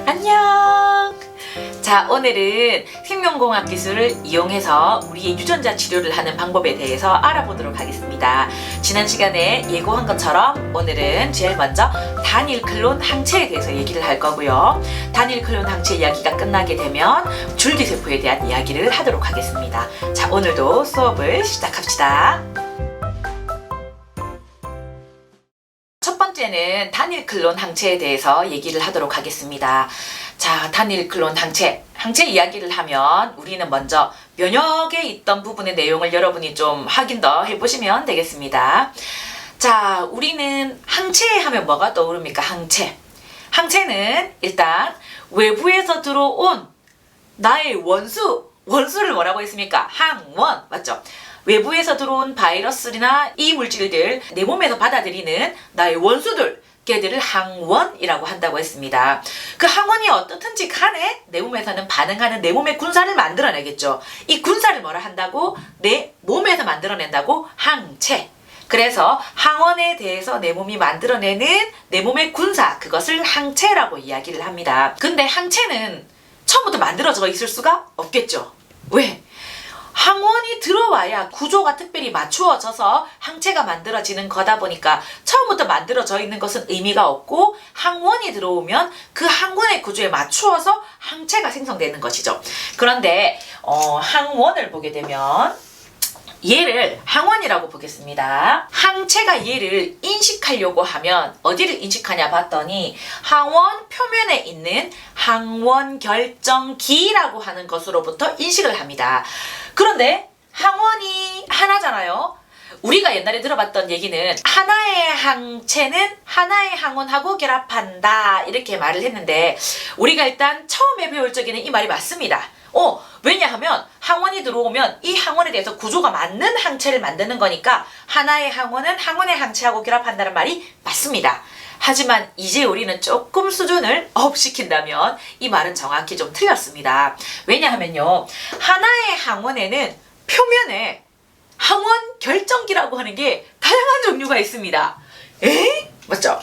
안녕! 자, 오늘은 생명공학 기술을 이용해서 우리의 유전자 치료를 하는 방법에 대해서 알아보도록 하겠습니다. 지난 시간에 예고한 것처럼 오늘은 제일 먼저 단일 클론 항체에 대해서 얘기를 할 거고요. 단일 클론 항체 이야기가 끝나게 되면 줄기세포에 대한 이야기를 하도록 하겠습니다. 자, 오늘도 수업을 시작합시다. 첫 번째는 단일 클론 항체에 대해서 얘기를 하도록 하겠습니다. 자, 단일 클론 항체 이야기를 하면 우리는 먼저 면역에 있던 부분의 내용을 여러분이 좀 확인 더 해보시면 되겠습니다. 자, 우리는 항체 하면 뭐가 떠오릅니까? 항체는 일단 외부에서 들어온 나의 원수를 뭐라고 했습니까? 항원, 맞죠? 외부에서 들어온 바이러스나 이 물질들 내 몸에서 받아들이는 나의 원수들, 걔들을 항원이라고 한다고 했습니다. 그 항원이 어떻든지 간에 내 몸에서는 반응하는 내 몸의 군사를 만들어내겠죠. 이 군사를 뭐라 한다고? 내 몸에서 만들어낸다고? 항체. 그래서 항원에 대해서 내 몸이 만들어내는 내 몸의 군사, 그것을 항체라고 이야기를 합니다. 근데 항체는 처음부터 만들어져 있을 수가 없겠죠. 왜? 항원이 들어와야 구조가 특별히 맞추어져서 항체가 만들어지는 거다 보니까 처음부터 만들어져 있는 것은 의미가 없고, 항원이 들어오면 그 항원의 구조에 맞추어서 항체가 생성되는 것이죠. 그런데 항원을 보게 되면 얘를 항원이라고 보겠습니다. 항체가 얘를 인식하려고 하면 어디를 인식하냐 봤더니 항원 표면에 있는 항원 결정기라고 하는 것으로부터 인식을 합니다. 그런데 항원이 하나잖아요. 우리가 옛날에 들어봤던 얘기는 하나의 항체는 하나의 항원하고 결합한다, 이렇게 말을 했는데 우리가 일단 처음에 배울 적에는 이 말이 맞습니다. 왜냐하면 항원이 들어오면 이 항원에 대해서 구조가 맞는 항체를 만드는 거니까 하나의 항원은 항원의 항체하고 결합한다는 말이 맞습니다. 하지만 이제 우리는 조금 수준을 업시킨다면 이 말은 정확히 좀 틀렸습니다. 왜냐하면요, 하나의 항원에는 표면에 항원 결정기라고 하는 게 다양한 종류가 있습니다. 맞죠?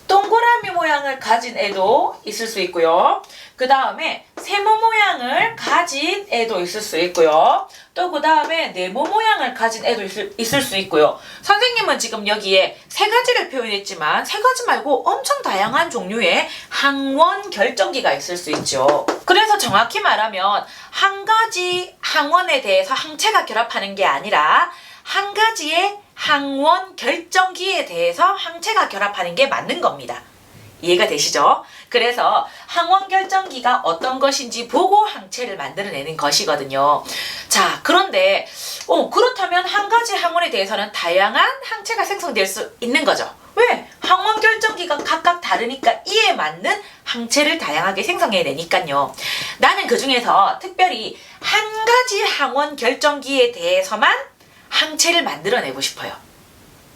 동그라미 모양을 가진 애도 있을 수 있고요. 그 다음에 세모 모양을 가진 애도 있을 수 있고요. 또 그 다음에 네모 모양을 가진 애도 있을 수 있고요. 선생님은 지금 여기에 세 가지를 표현했지만 세 가지 말고 엄청 다양한 종류의 항원 결정기가 있을 수 있죠. 그래서 정확히 말하면 한 가지 항원에 대해서 항체가 결합하는 게 아니라 한 가지의 항원 결정기에 대해서 항체가 결합하는 게 맞는 겁니다. 이해가 되시죠? 그래서 항원 결정기가 어떤 것인지 보고 항체를 만들어내는 것이거든요. 자, 그런데 그렇다면 한 가지 항원에 대해서는 다양한 항체가 생성될 수 있는 거죠. 왜? 항원 결정기가 각각 다르니까 이에 맞는 항체를 다양하게 생성해내니까요. 나는 그 중에서 특별히 한 가지 항원 결정기에 대해서만 항체를 만들어내고 싶어요.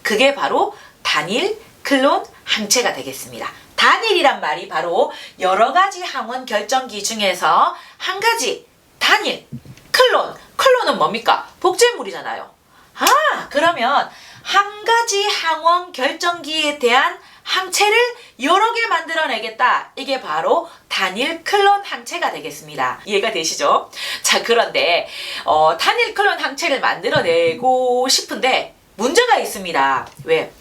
그게 바로 단일 클론 항체가 되겠습니다. 단일이란 말이 바로 여러 가지 항원 결정기 중에서 한 가지 단일, 클론은 뭡니까? 복제물이잖아요. 그러면 한 가지 항원 결정기에 대한 항체를 여러 개 만들어내겠다. 이게 바로 단일 클론 항체가 되겠습니다. 이해가 되시죠? 자, 그런데 단일 클론 항체를 만들어내고 싶은데 문제가 있습니다. 왜?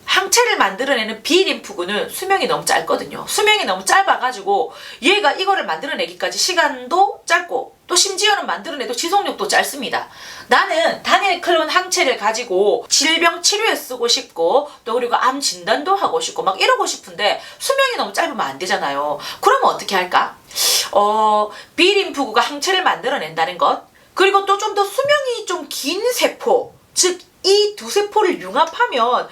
항체를 만들어내는 B림프구는 수명이 너무 짧거든요. 수명이 너무 짧아가지고 얘가 이거를 만들어내기까지 시간도 짧고 또 심지어는 만들어내도 지속력도 짧습니다. 나는 단일 클론 항체를 가지고 질병 치료에 쓰고 싶고 또 그리고 암 진단도 하고 싶고 막 이러고 싶은데 수명이 너무 짧으면 안 되잖아요. 그러면 어떻게 할까? B림프구가 항체를 만들어낸다는 것, 그리고 또 좀 더 수명이 좀 긴 세포, 즉 이 두 세포를 융합하면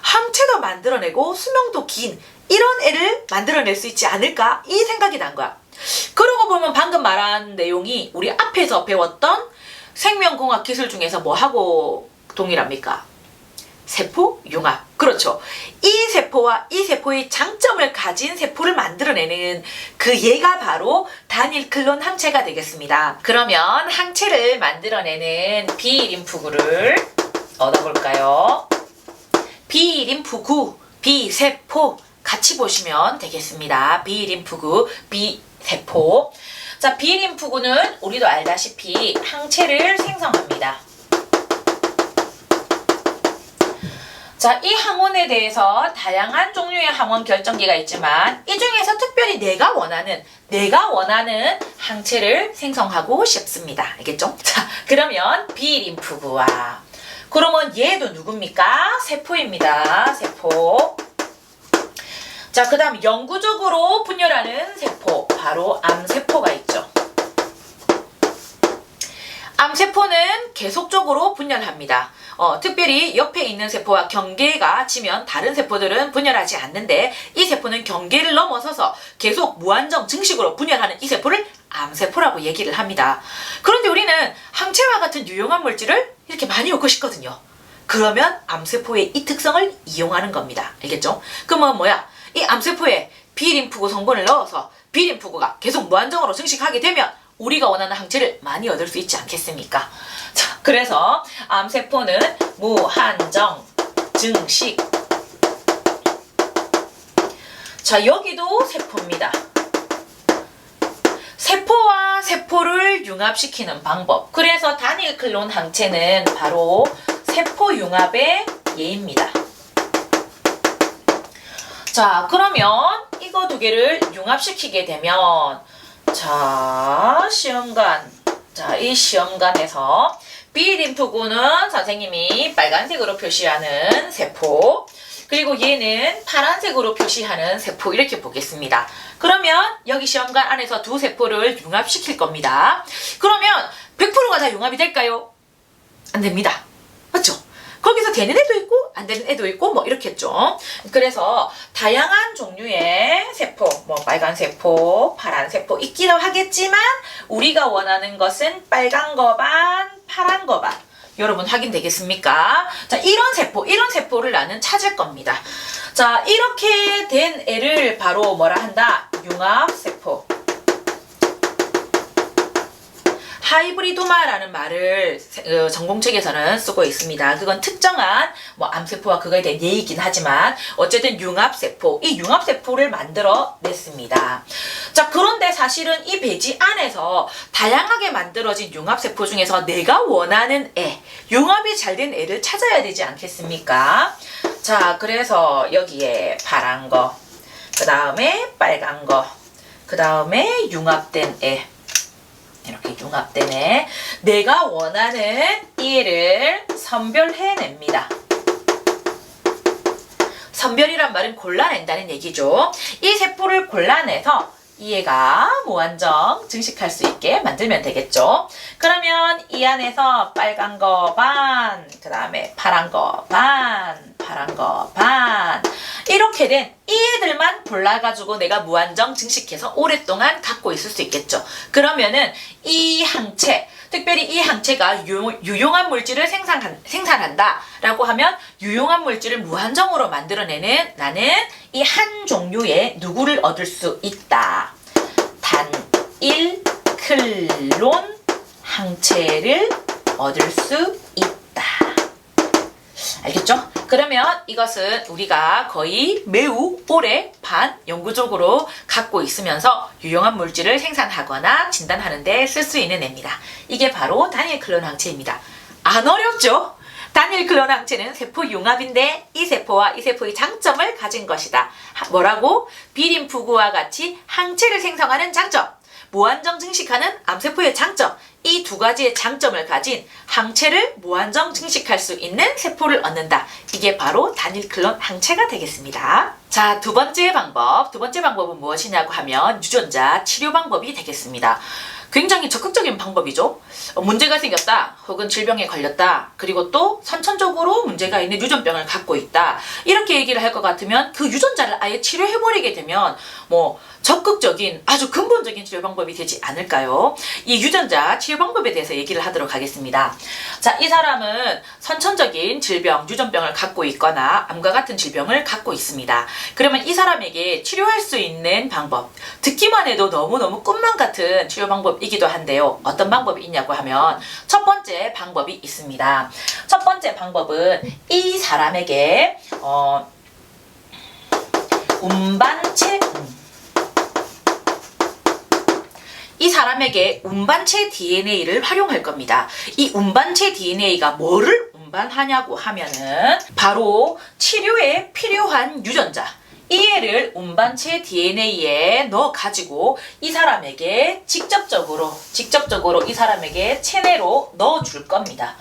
항체도 만들어내고 수명도 긴 이런 애를 만들어낼 수 있지 않을까? 이 생각이 난 거야. 그러고 보면 방금 말한 내용이 우리 앞에서 배웠던 생명공학 기술 중에서 뭐하고 동일합니까? 세포 융합. 그렇죠. 이 세포와 이 세포의 장점을 가진 세포를 만들어내는 그 얘가 바로 단일 클론 항체가 되겠습니다. 그러면 항체를 만들어내는 B림프구를 얻어볼까요? B림프구, B세포 같이 보시면 되겠습니다. B림프구, B세포. 자, B림프구는 우리도 알다시피 항체를 생성합니다. 자, 이 항원에 대해서 다양한 종류의 항원 결정기가 있지만 이 중에서 특별히 내가 원하는 항체를 생성하고 싶습니다. 알겠죠? 자, 그러면 B림프구와 그러면 얘도 누굽니까? 세포입니다. 세포. 자, 그 다음 영구적으로 분열하는 세포, 바로 암세포가 있죠. 암세포는 계속적으로 분열합니다. 특별히 옆에 있는 세포와 경계가 지면 다른 세포들은 분열하지 않는데 이 세포는 경계를 넘어서서 계속 무한정 증식으로 분열하는 이 세포를 암세포라고 얘기를 합니다. 그런데 우리는 항체와 같은 유용한 물질을 이렇게 많이 얻고 싶거든요. 그러면 암세포의 이 특성을 이용하는 겁니다. 알겠죠? 그러면 뭐야? 이 암세포에 B림프구 성분을 넣어서 B림프구가 계속 무한정으로 증식하게 되면 우리가 원하는 항체를 많이 얻을 수 있지 않겠습니까? 자, 그래서 암세포는 무한정 증식. 자, 여기도 세포입니다. 세포와 세포를 융합시키는 방법. 그래서 단일 클론 항체는 바로 세포 융합의 예입니다. 자, 그러면 이거 두 개를 융합시키게 되면 자, 시험관. 자, 이 시험관에서 B림프구는 선생님이 빨간색으로 표시하는 세포, 그리고 얘는 파란색으로 표시하는 세포, 이렇게 보겠습니다. 그러면 여기 시험관 안에서 두 세포를 융합시킬 겁니다. 그러면 100%가 다 융합이 될까요? 안 됩니다. 맞죠? 거기서 되는 애도 있고 안 되는 애도 있고 뭐 이렇겠죠. 그래서 다양한 종류의 세포, 뭐 빨간 세포, 파란 세포 있기도 하겠지만 우리가 원하는 것은 빨간 거 반, 파란 거 반. 여러분 확인되겠습니까? 자, 이런 세포를 나는 찾을 겁니다. 자, 이렇게 된 애를 바로 뭐라 한다? 융합세포. 하이브리도마라는 말을 전공책에서는 쓰고 있습니다. 그건 특정한 뭐 암세포와 그거에 대한 예이긴 하지만 어쨌든 융합세포, 이 융합세포를 만들어 냈습니다. 자, 그런데 사실은 이 배지 안에서 다양하게 만들어진 융합세포 중에서 내가 원하는 애, 융합이 잘 된 애를 찾아야 되지 않겠습니까? 자, 그래서 여기에 파란 거, 그 다음에 빨간 거, 그 다음에 융합된 애, 이렇게 융합된 애, 내가 원하는 얘를 선별해냅니다. 선별이란 말은 골라낸다는 얘기죠. 이 세포를 골라내서 이 애가 무한정 증식할 수 있게 만들면 되겠죠. 그러면 이 안에서 빨간 거 반, 그 다음에 파란 거 반, 파란 거 반, 이렇게 된 이 애들만 골라가지고 내가 무한정 증식해서 오랫동안 갖고 있을 수 있겠죠. 그러면은 이 항체, 특별히 이 항체가 유용한 물질을 생산한다 라고 하면 유용한 물질을 무한정으로 만들어내는 나는 이 한 종류의 누구를 얻을 수 있다. 단일 클론 항체를 얻을 수 있다. 알겠죠? 그러면 이것은 우리가 거의 매우 오래 반영구적으로 갖고 있으면서 유용한 물질을 생산하거나 진단하는 데 쓸 수 있는 애입니다. 이게 바로 단일 클론 항체입니다. 안 어렵죠? 단일 클론 항체는 세포 융합인데 이 세포와 이 세포의 장점을 가진 것이다. 뭐라고? B림프구와 같이 항체를 생성하는 장점, 무한정 증식하는 암세포의 장점, 이 두 가지의 장점을 가진 항체를 무한정 증식할 수 있는 세포를 얻는다. 이게 바로 단일 클론 항체가 되겠습니다. 자, 두 번째 방법은 무엇이냐고 하면 유전자 치료 방법이 되겠습니다. 굉장히 적극적인 방법이죠. 문제가 생겼다, 혹은 질병에 걸렸다, 그리고 또 선천적으로 문제가 있는 유전병을 갖고 있다, 이렇게 얘기를 할 것 같으면 그 유전자를 아예 치료해버리게 되면 뭐 적극적인 아주 근본적인 치료 방법이 되지 않을까요? 이 유전자 치료 방법에 대해서 얘기를 하도록 하겠습니다. 자, 이 사람은 선천적인 질병, 유전병을 갖고 있거나 암과 같은 질병을 갖고 있습니다. 그러면 이 사람에게 치료할 수 있는 방법, 듣기만 해도 너무너무 꿈만 같은 치료 방법 방법이기도 한데요. 어떤 방법이 있냐고 하면 첫 번째 방법이 있습니다. 첫 번째 방법은 이 사람에게 운반체 이 사람에게 운반체 DNA를 활용할 겁니다. 이 운반체 DNA가 뭐를 운반하냐고 하면은 바로 치료에 필요한 유전자 이 애를 운반체 DNA에 넣어 가지고 이 사람에게 직접적으로 이 사람에게 체내로 넣어 줄 겁니다.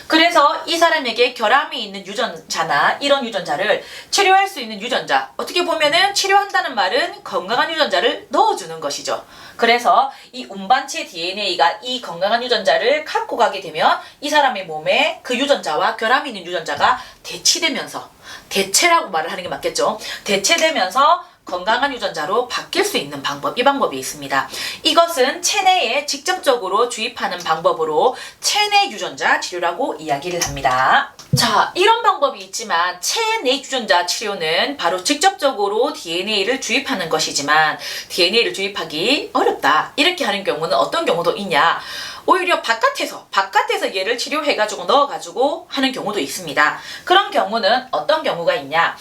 그래서 이 사람에게 결함이 있는 유전자나 이런 유전자를 치료할 수 있는 유전자, 어떻게 보면은 치료한다는 말은 건강한 유전자를 넣어주는 것이죠. 그래서 이 운반체 DNA가 이 건강한 유전자를 갖고 가게 되면 이 사람의 몸에 그 유전자와 결함이 있는 유전자가 대치되면서, 대체라고 말을 하는 게 맞겠죠. 대체되면서 건강한 유전자로 바뀔 수 있는 방법, 이 방법이 있습니다. 이것은 체내에 직접적으로 주입하는 방법으로 체내 유전자 치료라고 이야기를 합니다. 자, 이런 방법이 있지만 체내 유전자 치료는 바로 직접적으로 DNA를 주입하는 것이지만 DNA를 주입하기 어렵다. 이렇게 하는 경우는 어떤 경우도 있냐? 오히려 바깥에서 얘를 치료해가지고 넣어가지고 하는 경우도 있습니다. 그런 경우는 어떤 경우가 있냐?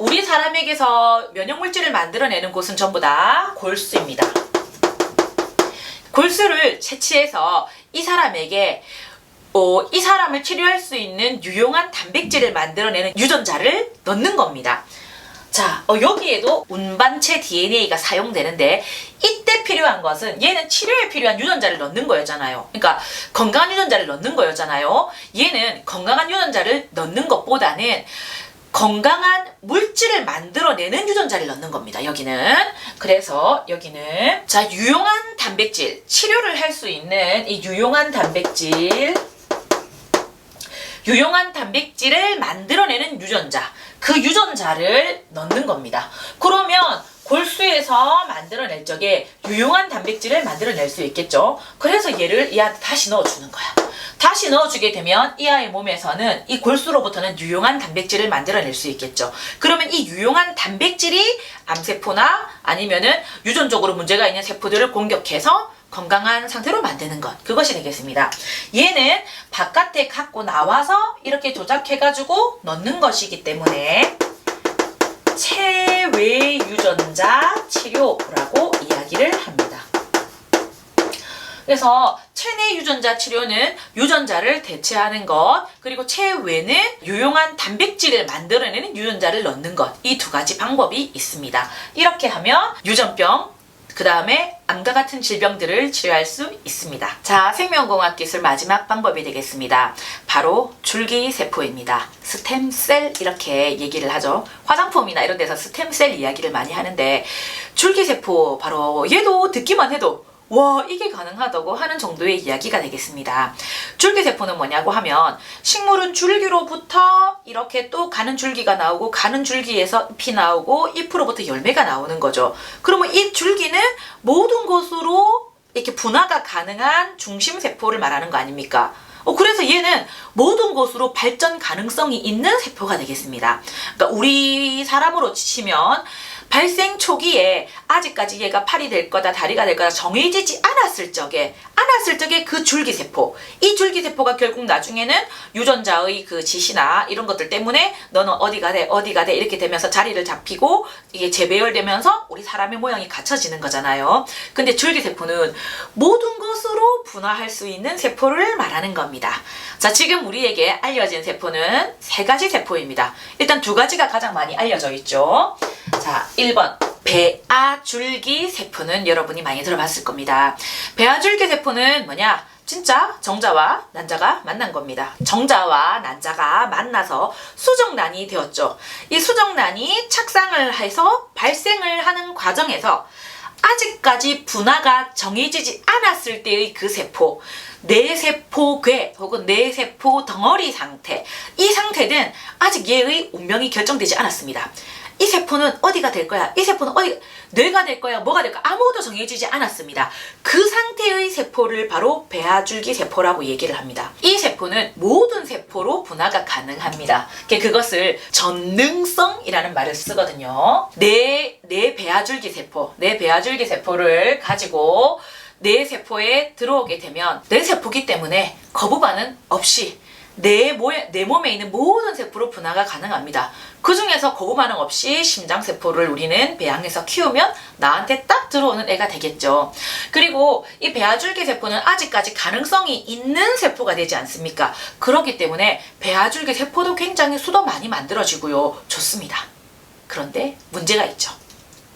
우리 사람에게서 면역물질을 만들어내는 곳은 전부 다 골수입니다. 골수를 채취해서 이 사람에게 이 사람을 치료할 수 있는 유용한 단백질을 만들어내는 유전자를 넣는 겁니다. 자, 여기에도 운반체 DNA가 사용되는데 이때 필요한 것은 얘는 치료에 필요한 유전자를 넣는 거였잖아요. 그러니까 건강한 유전자를 넣는 거였잖아요. 얘는 건강한 유전자를 넣는 것보다는 건강한 물질을 만들어내는 유전자를 넣는 겁니다. 여기는. 그래서 여기는 자, 유용한 단백질, 치료를 할 수 있는 이 유용한 단백질을 만들어내는 유전자, 그 유전자를 넣는 겁니다. 그러면 골수에서 만들어낼 적에 유용한 단백질을 만들어낼 수 있겠죠. 그래서 얘를 얘한테 다시 넣어주는 거야. 다시 넣어주게 되면 이 아이 몸에서는 이 골수로부터는 유용한 단백질을 만들어낼 수 있겠죠. 그러면 이 유용한 단백질이 암세포나 아니면은 유전적으로 문제가 있는 세포들을 공격해서 건강한 상태로 만드는 것, 그것이 되겠습니다. 얘는 바깥에 갖고 나와서 이렇게 조작해가지고 넣는 것이기 때문에 체외 유전자 치료라고 이야기를 합니다. 그래서 체내 유전자 치료는 유전자를 대체하는 것, 그리고 체외는 유용한 단백질을 만들어내는 유전자를 넣는 것, 이 두 가지 방법이 있습니다. 이렇게 하면 유전병, 그 다음에 암과 같은 질병들을 치료할 수 있습니다. 자, 생명공학 기술 마지막 방법이 되겠습니다. 바로 줄기세포입니다. 스템셀 이렇게 얘기를 하죠. 화장품이나 이런 데서 스템셀 이야기를 많이 하는데 줄기세포 바로 얘도 듣기만 해도 와, 이게 가능하다고 하는 정도의 이야기가 되겠습니다. 줄기세포는 뭐냐고 하면 식물은 줄기로부터 이렇게 또 가는 줄기가 나오고 가는 줄기에서 잎이 나오고 잎으로부터 열매가 나오는 거죠. 그러면 이 줄기는 모든 것으로 이렇게 분화가 가능한 중심세포를 말하는 거 아닙니까? 그래서 얘는 모든 것으로 발전 가능성이 있는 세포가 되겠습니다. 그러니까 우리 사람으로 치면 발생 초기에 아직까지 얘가 팔이 될 거다, 다리가 될 거다 정해지지 않았을 적에 그 줄기세포, 이 줄기세포가 결국 나중에는 유전자의 그 지시나 이런 것들 때문에 너는 어디가 돼 이렇게 되면서 자리를 잡히고 이게 재배열되면서 우리 사람의 모양이 갖춰지는 거잖아요. 근데 줄기세포는 모든 것으로 분화할 수 있는 세포를 말하는 겁니다. 자, 지금 우리에게 알려진 세포는 세 가지 세포입니다. 일단 두 가지가 가장 많이 알려져 있죠. 자, 1번 배아줄기 세포는 여러분이 많이 들어봤을 겁니다. 배아줄기 세포는 뭐냐? 진짜 정자와 난자가 만난 겁니다. 정자와 난자가 만나서 수정란이 되었죠. 이 수정란이 착상을 해서 발생을 하는 과정에서 아직까지 분화가 정해지지 않았을 때의 그 세포, 뇌세포괴 혹은 뇌세포 덩어리 상태, 이 상태는 아직 얘의 운명이 결정되지 않았습니다. 이 세포는 어디가 될 거야? 이 세포는 뇌가 될 거야? 뭐가 될 거야? 아무것도 정해지지 않았습니다. 그 상태의 세포를 바로 배아줄기 세포라고 얘기를 합니다. 이 세포는 모든 세포로 분화가 가능합니다. 그것을 전능성이라는 말을 쓰거든요. 내 배아줄기 세포를 가지고 뇌 세포에 들어오게 되면 뇌 세포기 때문에 거부 반응 없이 내 몸에 있는 모든 세포로 분화가 가능합니다. 그 중에서 거부 반응 없이 심장세포를 우리는 배양해서 키우면 나한테 딱 들어오는 애가 되겠죠. 그리고 이 배아줄기 세포는 아직까지 가능성이 있는 세포가 되지 않습니까? 그렇기 때문에 배아줄기 세포도 굉장히 수도 많이 만들어지고요. 좋습니다. 그런데 문제가 있죠.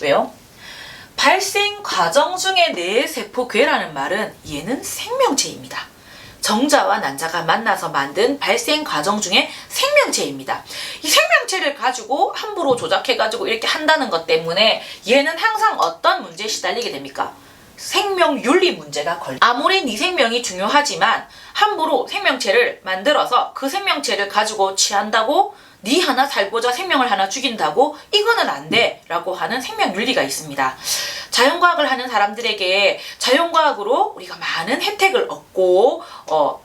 왜요? 발생 과정 중에 뇌세포괴라는 말은 얘는 생명체입니다. 정자와 난자가 만나서 만든 발생 과정 중에 생명체입니다. 이 생명체를 가지고 함부로 조작해가지고 이렇게 한다는 것 때문에 얘는 항상 어떤 문제에 시달리게 됩니까? 생명윤리 문제가 아무리 네 생명이 중요하지만 함부로 생명체를 만들어서 그 생명체를 가지고 취한다고 네 하나 살고자 생명을 하나 죽인다고 이거는 안 돼 라고 하는 생명윤리가 있습니다. 자연과학을 하는 사람들에게 자연과학으로 우리가 많은 혜택을 얻고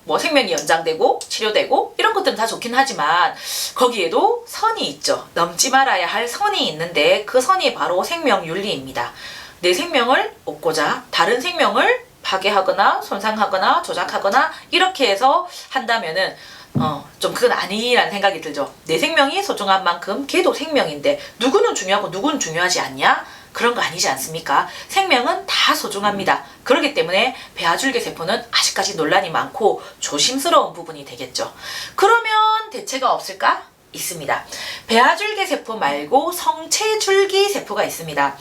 뭐 생명이 연장되고 치료되고 이런 것들은 다 좋긴 하지만 거기에도 선이 있죠. 넘지 말아야 할 선이 있는데 그 선이 바로 생명윤리입니다. 내 생명을 얻고자 다른 생명을 파괴하거나 손상하거나 조작하거나 이렇게 해서 한다면은 좀 그건 아니라는 생각이 들죠. 내 생명이 소중한 만큼 걔도 생명인데 누구는 중요하고 누구는 중요하지 않냐? 그런 거 아니지 않습니까? 생명은 다 소중합니다. 그렇기 때문에 배아줄기 세포는 아직까지 논란이 많고 조심스러운 부분이 되겠죠. 그러면 대체가 없을까? 있습니다. 배아줄기 세포 말고 성체줄기 세포가 있습니다.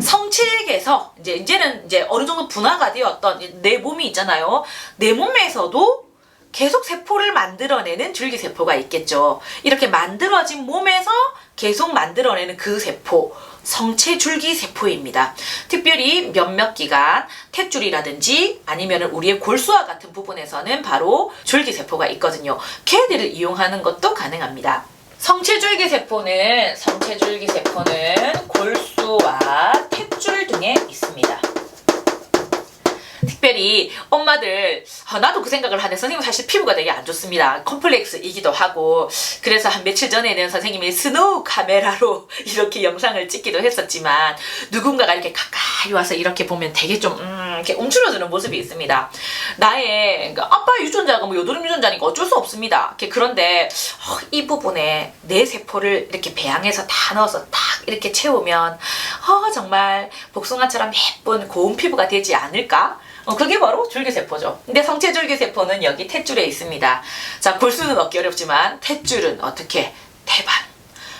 성체에게서 이제는 어느 정도 분화가 되었던 내 몸이 있잖아요. 내 몸에서도 계속 세포를 만들어내는 줄기세포가 있겠죠. 이렇게 만들어진 몸에서 계속 만들어내는 그 세포, 성체줄기세포입니다. 특별히 몇몇 기관, 탯줄이라든지 아니면 우리의 골수와 같은 부분에서는 바로 줄기세포가 있거든요. 걔들을 이용하는 것도 가능합니다. 성체줄기세포는 골수와 탯줄 등에 있습니다. 특별히 엄마들 나도 그 생각을 하는데 선생님 사실 피부가 되게 안 좋습니다. 컴플렉스이기도 하고 그래서 한 며칠 전에는 선생님이 스노우 카메라로 이렇게 영상을 찍기도 했었지만 누군가가 이렇게 가까이 와서 이렇게 보면 되게 좀 이렇게 움츠러드는 모습이 있습니다. 나의 아빠 유전자가 뭐 요도름 유전자니까 어쩔 수 없습니다. 그런데 이 부분에 내 세포를 이렇게 배양해서 다 넣어서 딱 이렇게 채우면 정말 복숭아처럼 예쁜 고운 피부가 되지 않을까? 그게 바로 줄기세포죠. 근데 성체줄기세포는 여기 탯줄에 있습니다. 자, 골수는 얻기 어렵지만 탯줄은 어떻게? 태반.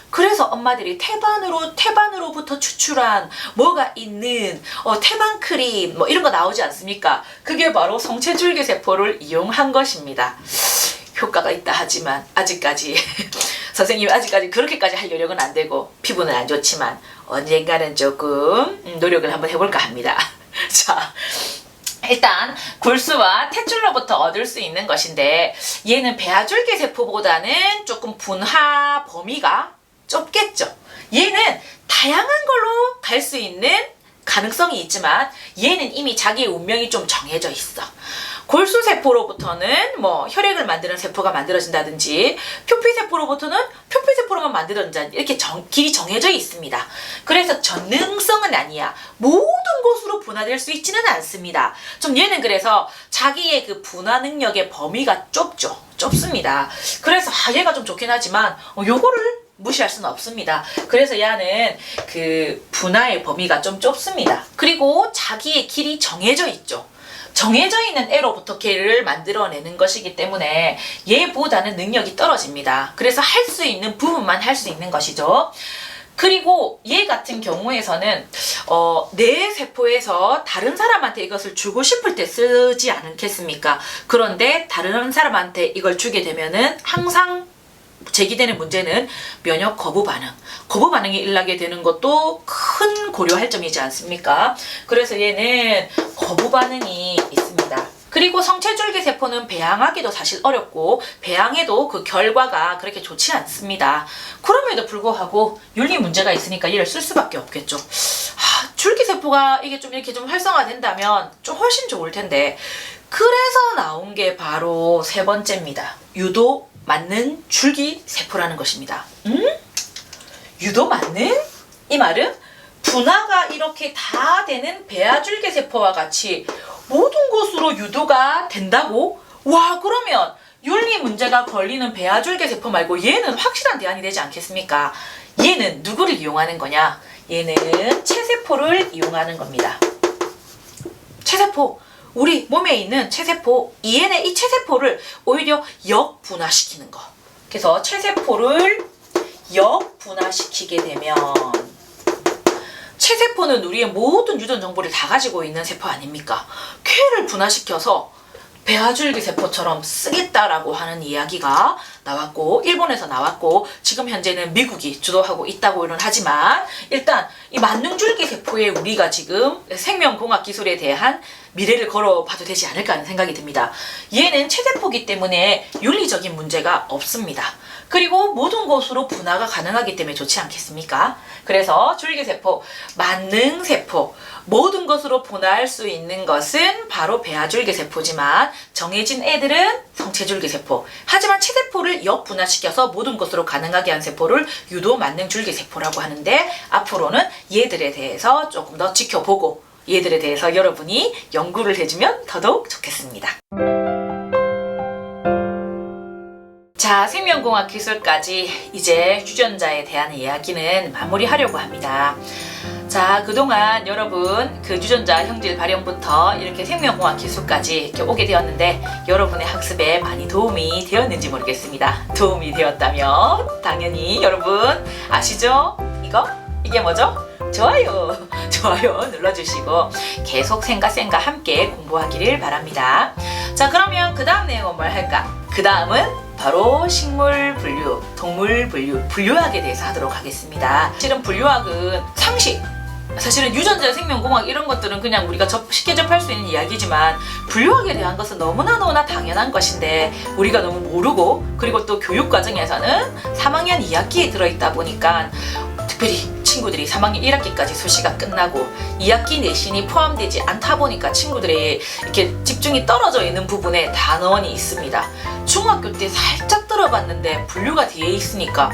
그래서 엄마들이 태반으로부터 추출한 뭐가 있는 태반 크림 뭐 이런 거 나오지 않습니까? 그게 바로 성체줄기세포를 이용한 것입니다. 효과가 있다 하지만 아직까지 선생님이 아직까지 그렇게까지 할 여력은 안 되고 피부는 안 좋지만 언젠가는 조금 노력을 한번 해볼까 합니다. 자, 일단 골수와 탯줄로부터 얻을 수 있는 것인데 얘는 배아줄기 세포보다는 조금 분화 범위가 좁겠죠. 얘는 다양한 걸로 갈 수 있는 가능성이 있지만 얘는 이미 자기의 운명이 좀 정해져 있어. 골수세포로부터는 뭐 혈액을 만드는 세포가 만들어진다든지 표피세포로부터는 표피세포로만 만들어진다든지 이렇게 길이 정해져 있습니다. 그래서 전능성은 아니야. 모든 곳으로 분화될 수 있지는 않습니다. 좀 얘는 그래서 자기의 그 분화 능력의 범위가 좁습니다. 그래서 얘가 좀 좋긴 하지만 요거를 무시할 수는 없습니다. 그래서 얘는 그 분화의 범위가 좀 좁습니다. 그리고 자기의 길이 정해져 있죠. 정해져 있는 애로부터 걔를 만들어내는 것이기 때문에 얘보다는 능력이 떨어집니다. 그래서 할 수 있는 부분만 할 수 있는 것이죠. 그리고 얘 같은 경우에서는 내 세포에서 다른 사람한테 이것을 주고 싶을 때 쓰지 않겠습니까? 그런데 다른 사람한테 이걸 주게 되면은 항상 제기되는 문제는 면역 거부 반응. 거부 반응이 일어나게 되는 것도 큰 고려할 점이지 않습니까? 그래서 얘는 거부 반응이 있습니다. 그리고 성체줄기 세포는 배양하기도 사실 어렵고 배양해도 그 결과가 그렇게 좋지 않습니다. 그럼에도 불구하고 윤리 문제가 있으니까 얘를 쓸 수밖에 없겠죠. 줄기세포가 이게 좀 이렇게 좀 활성화된다면 좀 훨씬 좋을 텐데 그래서 나온 게 바로 세 번째입니다. 유도 맞는 줄기세포라는 것입니다. 유도 맞는? 이 말은 분화가 이렇게 다 되는 배아줄기세포와 같이 모든 것으로 유도가 된다고? 와, 그러면 윤리 문제가 걸리는 배아줄기세포 말고 얘는 확실한 대안이 되지 않겠습니까? 얘는 누구를 이용하는 거냐? 얘는 체세포를 이용하는 겁니다. 체세포, 우리 몸에 있는 체세포, 얘는 이 체세포를 오히려 역분화시키는 거. 그래서 체세포를 역분화시키게 되면 체세포는 우리의 모든 유전 정보를 다 가지고 있는 세포 아닙니까? 쾌를 분화시켜서 배아줄기세포처럼 쓰겠다라고 하는 이야기가 나왔고, 일본에서 나왔고, 지금 현재는 미국이 주도하고 있다고는 하지만 일단 이 만능줄기세포에 우리가 지금 생명공학 기술에 대한 미래를 걸어봐도 되지 않을까 하는 생각이 듭니다. 얘는 체세포기 때문에 윤리적인 문제가 없습니다. 그리고 모든 것으로 분화가 가능하기 때문에 좋지 않겠습니까? 그래서 줄기세포, 만능세포, 모든 것으로 분화할 수 있는 것은 바로 배아줄기세포지만 정해진 애들은 성체줄기세포. 하지만 체세포를 역분화시켜서 모든 것으로 가능하게 한 세포를 유도 만능줄기세포라고 하는데, 앞으로는 얘들에 대해서 조금 더 지켜보고 얘들에 대해서 여러분이 연구를 해주면 더더욱 좋겠습니다. 자, 생명공학 기술까지 이제 유전자에 대한 이야기는 마무리하려고 합니다. 자, 그동안 여러분 그 유전자 형질 발현부터 이렇게 생명공학 기술까지 이렇게 오게 되었는데 여러분의 학습에 많이 도움이 되었는지 모르겠습니다. 도움이 되었다면 당연히 여러분 아시죠? 이게 뭐죠? 좋아요 눌러주시고 계속 생가쌤과 함께 공부하기를 바랍니다. 자, 그러면 그 다음 내용은 뭘 할까? 그 다음은 바로 식물 분류, 동물 분류, 분류학에 대해서 하도록 하겠습니다. 실은 분류학은 상식, 사실은 유전자 생명공학 이런 것들은 그냥 우리가 쉽게 접할 수 있는 이야기지만 분류학에 대한 것은 너무나 당연한 것인데 우리가 너무 모르고, 그리고 또 교육과정에서는 3학년 2학기에 들어있다 보니까 특별히 친구들이 3학년 1학기까지 수시가 끝나고 2학기 내신이 포함되지 않다 보니까 친구들의 이렇게 집중이 떨어져 있는 부분에 단원이 있습니다. 중학교 때 살짝 들어봤는데 분류가 뒤에 있으니까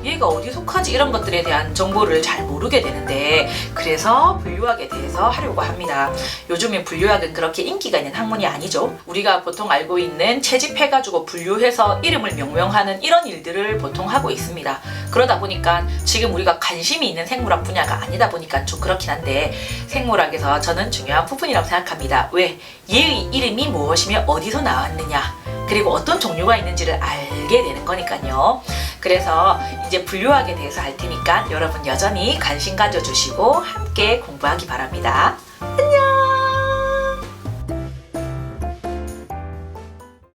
얘가 어디 속하지? 이런 것들에 대한 정보를 잘 모르게 되는데, 그래서 분류학에 대해서 하려고 합니다. 요즘에 분류학은 그렇게 인기가 있는 학문이 아니죠. 우리가 보통 알고 있는 채집해가지고 분류해서 이름을 명명하는 이런 일들을 보통 하고 있습니다. 그러다 보니까 지금 우리가 관심이 있는 생물학 분야가 아니다 보니까 좀 그렇긴 한데, 생물학에서 저는 중요한 부분이라고 생각합니다. 왜? 얘의 이름이 무엇이며 어디서 나왔느냐, 그리고 어떤 종류가 있는지를 알게 되는 거니까요. 그래서 이제 분류학에 대해서 할 테니까 여러분 여전히 관심 가져주시고 함께 공부하기 바랍니다.